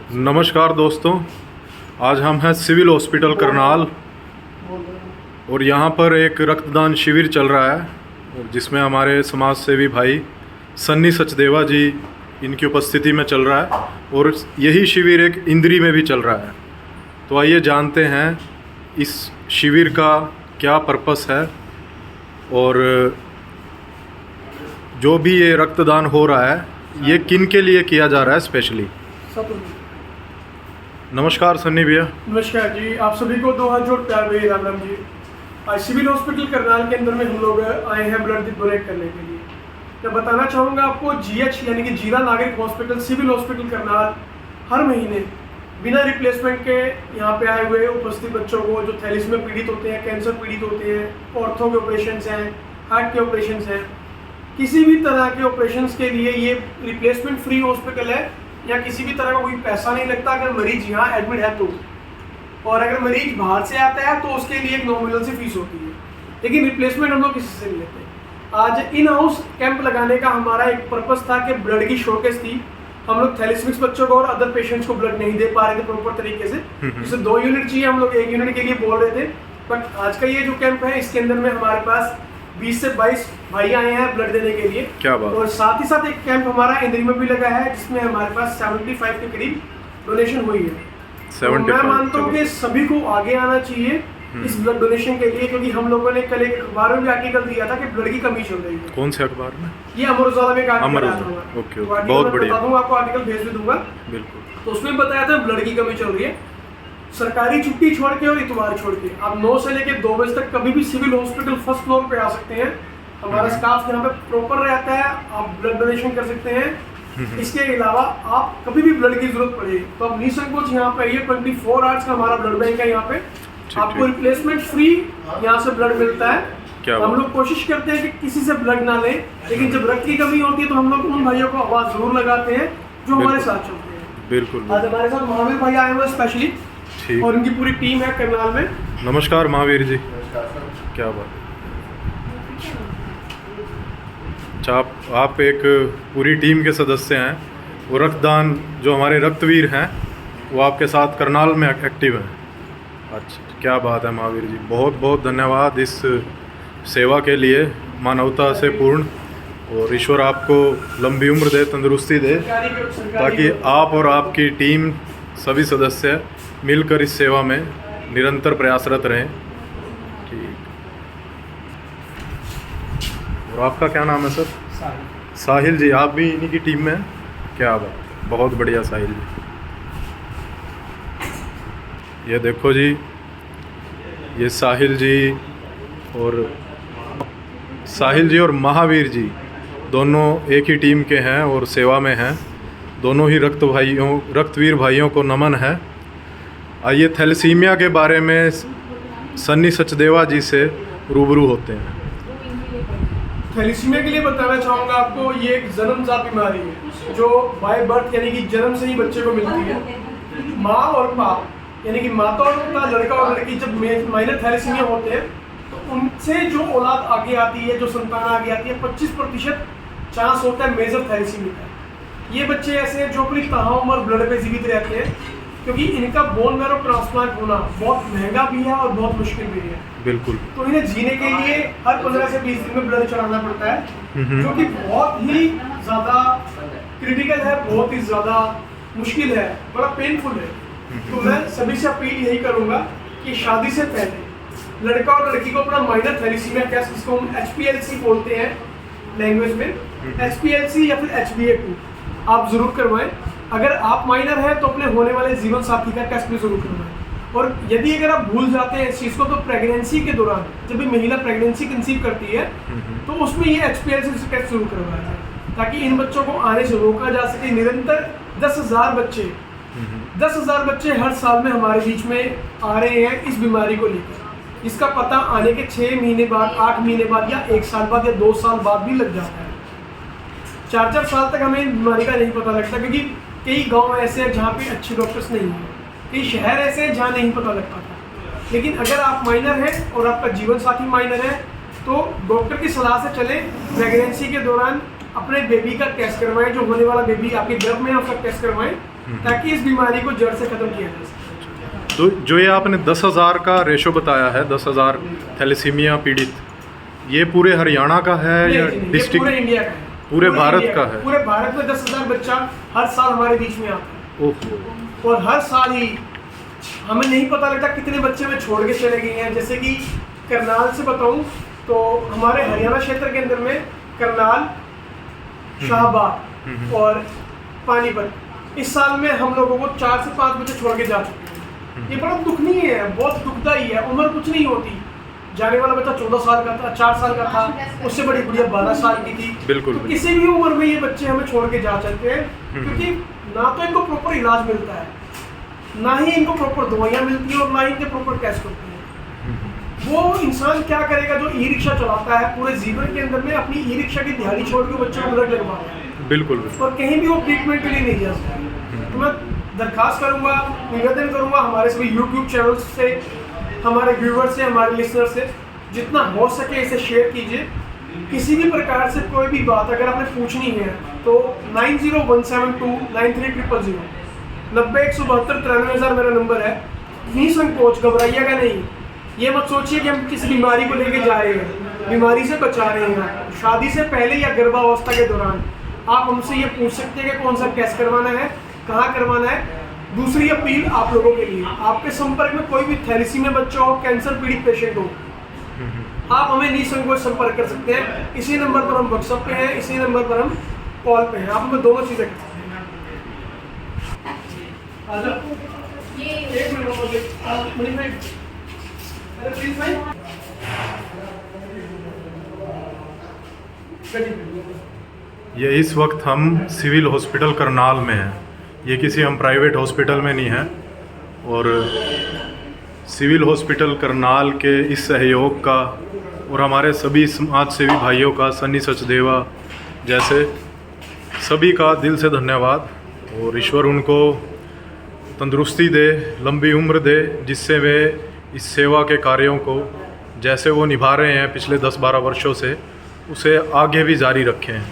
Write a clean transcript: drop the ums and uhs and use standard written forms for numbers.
नमस्कार दोस्तों, आज हम हैं सिविल हॉस्पिटल करनाल और यहाँ पर एक रक्तदान शिविर चल रहा है और जिसमें हमारे समाज सेवी भाई सन्नी सचदेवा जी इनकी उपस्थिति में चल रहा है और यही शिविर एक इंद्री में भी चल रहा है। तो आइए जानते हैं इस शिविर का क्या पर्पस है और जो भी ये रक्तदान हो रहा है ये किन के लिए किया जा रहा है स्पेशली। नमस्कार सन्नी भैया। नमस्कार जी, आप सभी को दो हाथ जोड़ प्यार भरी राम राम जी। आज सिविल हॉस्पिटल करनाल के अंदर में हम लोग आए हैं ब्लड डोनेट करने के लिए। मैं बताना चाहूँगा आपको GH यानी कि जीरा नागरिक हॉस्पिटल सिविल हॉस्पिटल करनाल हर महीने बिना रिप्लेसमेंट के यहाँ पे आए हुए उपस्थित बच्चों को जो थैलिसीमिया पीड़ित होते हैं, कैंसर पीड़ित होते हैं, ऑर्थो के ऑपरेशन हैं, हार्ट के ऑपरेशन हैं, किसी भी तरह के ऑपरेशन के लिए ये रिप्लेसमेंट फ्री हॉस्पिटल है या किसी भी तरह का कोई पैसा नहीं लगता अगर मरीज यहाँ एडमिट है तो। और अगर मरीज बाहर से आता है तो उसके लिए एक नॉमिनल सी फीस होती है, लेकिन रिप्लेसमेंट हम लोग किसी से नहीं लेते। आज इन हाउस कैंप लगाने का हमारा एक पर्पस था कि ब्लड की शॉर्टेज थी। हम लोग थैलेसीमिक बच्चों को और अदर पेशेंट्स को ब्लड नहीं दे पा रहे थे प्रॉपर तरीके से, जैसे 2 यूनिट चाहिए, हम लोग 1 यूनिट के लिए बोल रहे थे। बट आज का ये जो कैंप है इसके अंदर में हमारे पास 20 से 22 भाई आए हैं ब्लड देने के लिए। क्या बात। और साथ ही साथ एक कैंप हमारा इंद्री में भी लगा है जिसमें हमारे पास 75 के करीब डोनेशन हुई है। तो मैं मानता हूँ कि सभी को आगे आना चाहिए इस ब्लड डोनेशन के लिए, क्योंकि हम लोगों ने कल एक अखबार में भी आर्टिकल दिया था कि ब्लड की कमी चल रही है। कौन से अखबार में? ये अमर उजाला में एक आर्टिकल आया था। ओके, बहुत बढ़िया। बता दूंगा आपको, आर्टिकल भेज भी दूंगा। बिल्कुल। तो उसमें बताया था ब्लड की कमी चल रही है। सरकारी छुट्टी छोड़ के और इतवार छोड़ के आप 9 से लेकर 2 बजे तक कभी भी सिविल हॉस्पिटल फर्स्ट फ्लोर पे आ सकते हैं। हमारा स्टाफ यहाँ पे प्रॉपर रहता है, आप ब्लड डोनेशन कर सकते हैं। इसके अलावा आप कभी भी ब्लड की जरूरत पड़े तो आप निसंकोच यहाँ पे आइए। 24 आवर्स का हमारा ब्लड बैंक है यहाँ पे, आपको रिप्लेसमेंट फ्री यहाँ से ब्लड मिलता है। हम लोग कोशिश करते हैं कि किसी से ब्लड ना लें, लेकिन जब रक्त की कमी होती है तो हम लोग उन भाइयों को आवाज जरूर लगाते हैं जो हमारे साथ चलते हैं। बिल्कुल। आज हमारे साथ महावीर भाई आए हुए स्पेशली और उनकी पूरी टीम है करनाल में। नमस्कार महावीर जी। क्या बात। आप एक पूरी टीम के सदस्य हैं। वो रक्तदान जो हमारे रक्तवीर हैं वो आपके साथ करनाल में एक्टिव हैं। अच्छा, क्या बात है महावीर जी, बहुत बहुत धन्यवाद इस सेवा के लिए, मानवता से पूर्ण। और ईश्वर आपको लंबी उम्र दे, तंदुरुस्ती दे, ताकि आप और आपकी टीम सभी सदस्य मिलकर इस सेवा में निरंतर प्रयासरत रहें। ठीक। और आपका क्या नाम है सर? साहिल जी। आप भी इन्हीं की टीम में हैं? क्या बात, बहुत बढ़िया साहिल जी। ये देखो जी, ये साहिल जी और महावीर जी दोनों एक ही टीम के हैं और सेवा में हैं। दोनों ही रक्तवीर भाइयों को नमन है। आइए थैलेसीमिया के बारे में सन्नी सचदेवा जी से रूबरू होते हैं। थैलेसीमिया के लिए बताना चाहूँगा आपको, ये एक जन्मजात बीमारी है जो बाय बर्थ यानी कि जन्म से ही बच्चे को मिलती है। माँ और बाप यानी कि माता और पिता, लड़का और लड़की जब माइनर थैलेसीमिया होते हैं तो उनसे जो औलाद आगे आती है, जो संतान आगे आती है, 25% चांस होता है मेजर थैलेसीमिया का। ये बच्चे ऐसे हैं जो अपनी ताउम्र ब्लड पे जीवित रहते हैं, क्योंकि इनका बोन मैरो ट्रांसप्लांट होना बहुत महंगा भी है और बहुत मुश्किल भी है। बिल्कुल। तो इन्हें जीने के लिए हर 15 से 20 दिन में ब्लड चढ़ाना पड़ता है, जो कि बहुत ही ज़्यादा क्रिटिकल है, बहुत ही ज़्यादा मुश्किल है, बड़ा पेनफुल है। तो मैं सभी से अपील यही करूँगा कि शादी से पहले लड़का और लड़की को अपना माइनर थैलेसीमिया टेस्ट, जिसको हम HPLC बोलते हैं लैंग्वेज में, HPLC या फिर HbA2 आप ज़रूर करवाएं। अगर आप माइनर हैं तो अपने होने वाले जीवन साथी का टेस्ट भी जरूर करवाएं। और यदि अगर आप भूल जाते हैं इस चीज़ को तो प्रेगनेंसी के दौरान जब भी महिला प्रेगनेंसी कंसीव करती है तो उसमें ये HPLC टेस्ट जरूर करवाया जाए, ताकि इन बच्चों को आने से रोका जा सके। निरंतर 10,000 बच्चे हर साल में हमारे बीच में आ रहे हैं इस बीमारी को लेकर। इसका पता आने के 6 महीने बाद, 8 महीने बाद या 1 साल बाद या 2 साल बाद भी लग जाता है। 4 साल तक हमें बीमारी का नहीं पता लगता, क्योंकि कई गांव ऐसे हैं जहाँ पे अच्छे डॉक्टर्स नहीं हैं, कई शहर ऐसे हैं जहाँ नहीं पता लगता था। लेकिन अगर आप माइनर हैं और आपका जीवन साथी माइनर है तो डॉक्टर की सलाह से चलें। प्रेगनेंसी के दौरान अपने बेबी का टेस्ट करवाएं, जो होने वाला बेबी आपके गर्भ में है उसका टेस्ट करवाएं, ताकि इस बीमारी को जड़ से खत्म किया जा सके। तो जो ये आपने 10,000 का रेशो बताया है, 10,000 थैलेसीमिया पीड़ित, ये पूरे हरियाणा का है या नहीं, ये डिस्ट्रिक्ट? पूरे इंडिया का है, पूरे भारत इंडिया का है? पूरे भारत में 10,000 बच्चा हर साल हमारे बीच में आता ओहो, है, और हर साल ही हमें नहीं पता लगता कितने बच्चे में छोड़ के चले गए हैं। जैसे कि करनाल से बताऊं तो हमारे हरियाणा क्षेत्र के अंदर में करनाल, शाहबाद और पानीपत, इस साल में हम लोगों को 4 से 5 बच्चे छोड़ के जा चुके हैं। ये बड़ा दुखनीय है, बहुत दुखदाई है। उम्र कुछ नहीं होती, जाने वाला बच्चा 14 साल का था, 4 साल का था, उससे बड़ी गुड़िया 12 साल की थी। बिल्कुल, तो किसी भी उम्र में ये बच्चे हमें छोड़ के जा सकते हैं, क्योंकि ना तो इनको प्रॉपर इलाज मिलता है, ना ही इनको प्रॉपर दवाइयाँ मिलती हैं, और ना ही इनके प्रॉपर टेस्ट होते हैं। वो इंसान क्या करेगा जो ई रिक्शा चलाता है, पूरे जीवन के अंदर में अपनी ई रिक्शा की दिहाड़ी छोड़ के बच्चों को ब्लड लगवा रहा है। बिल्कुल। और कहीं भी वो ट्रीटमेंट के लिए नहीं जा सकता। तो मैं दरखास्त करूंगा, निवेदन करूंगा हमारे सभी यूट्यूब चैनल्स से, हमारे व्यूवर्स से, हमारे लिसनर से, जितना हो सके इसे शेयर कीजिए। किसी भी प्रकार से कोई भी बात अगर आपने पूछनी है तो 9017293000 90-172-93,000 मेरा नंबर है। निसंकोच, घबराइएगा नहीं। ये मत सोचिए कि हम किसी बीमारी को लेके जा रहे हैं, बीमारी से बचा रहे हैं। शादी से पहले या गर्भावस्था के दौरान आप हमसे ये पूछ सकते हैं कि कौन सा टेस्ट करवाना है, कहाँ करवाना है। दूसरी अपील आप लोगों के लिए, आपके संपर्क में कोई भी थैलेसीमिया बच्चा हो, कैंसर पीड़ित पेशेंट हो, आप हमें निसंकोच संपर्क कर सकते हैं। इसी नंबर पर हम व्हाट्सएप पे हैं, इसी नंबर पर हम कॉल पे हैं। आप हमें दोनों चीज़ें कर सकते हैं। एक मिनट मुझे प्लीज भाई, ये इस वक्त हम सिविल हॉस्पिटल करनाल में हैं। ये किसी हम प्राइवेट हॉस्पिटल में नहीं हैं, और सिविल हॉस्पिटल करनाल के इस सहयोग का और हमारे सभी समाज सेवी भाइयों का, सन्नी सचदेवा जैसे सभी का दिल से धन्यवाद। और ईश्वर उनको तंदुरुस्ती दे, लंबी उम्र दे, जिससे वे इस सेवा के कार्यों को जैसे वो निभा रहे हैं पिछले 10-12 वर्षों से, उसे आगे भी जारी रखें।